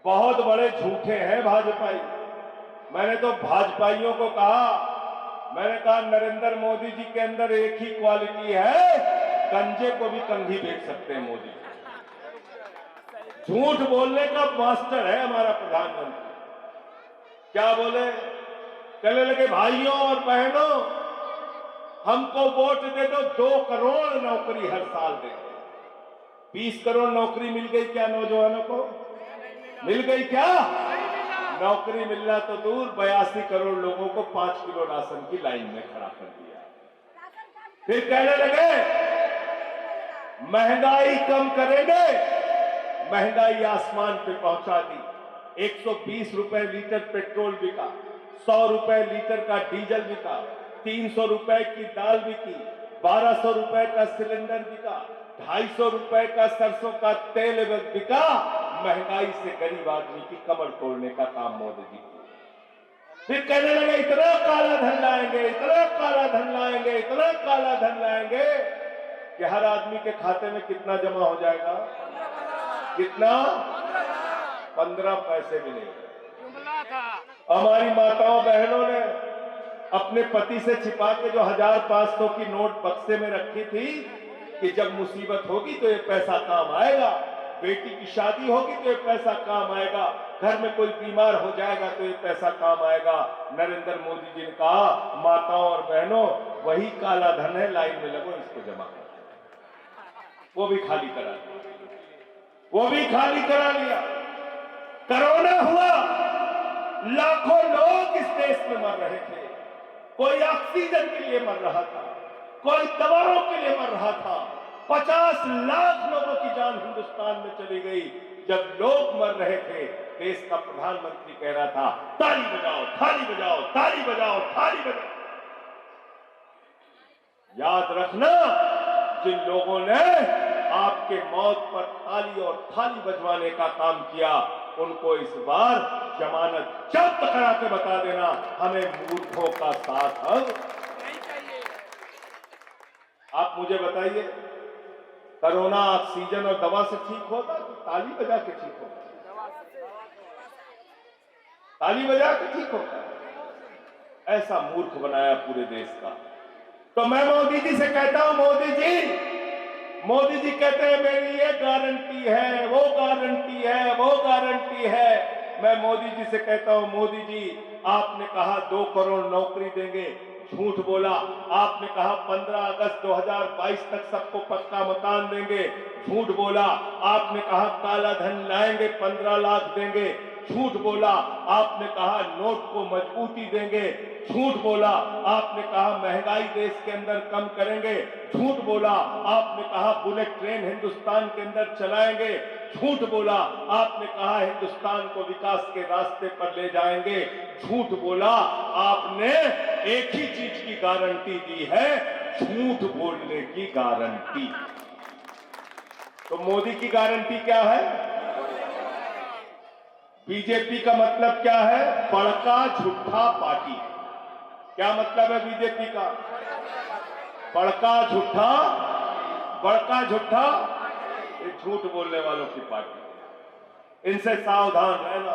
बहुत बड़े झूठे हैं भाजपाई। मैंने तो भाजपाइयों को कहा, मैंने कहा नरेंद्र मोदी जी के अंदर एक ही क्वालिटी है, कंजे को भी कंघी बेच सकते हैं मोदी। झूठ बोलने का मास्टर है हमारा प्रधानमंत्री। क्या बोले? कहने लगे भाइयों और बहनों, हमको वोट दे दो, 2 करोड़ नौकरी हर साल दे। 20 करोड़ नौकरी मिल गई क्या नौजवानों को? मिल गई क्या? नौकरी मिलना तो दूर, 82 करोड़ लोगों को 5 किलो राशन की लाइन में खड़ा कर दिया। फिर कहने लगे महंगाई कम करेंगे, महंगाई आसमान पे पहुंचा दी। 120 रुपए लीटर पेट्रोल बिका, 100 रुपए लीटर का डीजल बिका, 300 रुपए की दाल बिकी, 1200 रुपए का सिलेंडर बिका, 250 रुपए का सरसों का तेल बिका। महंगाई से गरीब आदमी की कमर तोड़ने का काम मोदी जी किया। फिर कहने लगे इतना काला धन लाएंगे, इतना काला धन लाएंगे, इतना काला धन लाएंगे कि हर आदमी के खाते में कितना जमा हो जाएगा? कितना? 15 पैसे मिलेंगे। हमारी माताओं बहनों ने अपने पति से छिपा के जो 1000-500 की नोट बक्से में रखी थी कि जब मुसीबत होगी तो ये पैसा काम आएगा, बेटी की शादी होगी तो ये पैसा काम आएगा, घर में कोई बीमार हो जाएगा तो ये पैसा काम आएगा। नरेंद्र मोदी जी ने कहा माताओं और बहनों, वही काला धन है, लाइन में लगो, इसको जमा करो। वो भी खाली करा दिया, वो भी खाली करा लिया। कोरोना हुआ, लाखों लोग इस देश में मर रहे थे। कोई ऑक्सीजन के लिए मर रहा था, कोई दवाओं के लिए मर रहा था। 50 लाख लोगों की जान हिंदुस्तान में चली गई। जब लोग मर रहे थे, देश का प्रधानमंत्री कह रहा था ताली बजाओ, थाली बजाओ, ताली बजाओ, थाली बजाओ। याद रखना, जिन लोगों ने आपके मौत पर थाली और थाली बजवाने का काम किया, उनको इस बार जमानत जब्त करा के बता देना, हमें मूर्खों का साथ अब नहीं चाहिए। आप मुझे बताइए, कोरोना ऑक्सीजन और दवा से ठीक होगा तो ताली बजा के ठीक होगा? ताली बजा के ठीक होगा? ऐसा मूर्ख बनाया पूरे देश का। तो मैं मोदी जी से कहता हूं, मोदी जी कहते हैं मेरी ये गारंटी है, वो गारंटी है, वो गारंटी है। मैं मोदी जी से कहता हूं, मोदी जी आपने कहा 2 करोड़ नौकरी देंगे, झूठ बोला। आपने कहा 15 अगस्त 2022 तक सबको पक्का मकान देंगे, झूठ बोला। आपने कहा काला धन लाएंगे, 15 लाख देंगे, झूठ बोला। आपने कहा नोट को मजबूती देंगे, झूठ बोला। आपने कहा महंगाई देश के अंदर कम करेंगे, झूठ बोला। आपने कहा बुलेट ट्रेन हिंदुस्तान के अंदर चलाएंगे, झूठ बोला। आपने कहा हिंदुस्तान को विकास के रास्ते पर ले जाएंगे, झूठ बोला। आपने एक ही चीज की गारंटी दी है, झूठ बोलने की गारंटी। तो मोदी की गारंटी क्या है? बीजेपी का मतलब क्या है? बड़का झूठा पार्टी। क्या मतलब है बीजेपी का? बड़का झूठा, बड़का झूठा, ये झूठ बोलने वालों की पार्टी। इनसे सावधान रहना।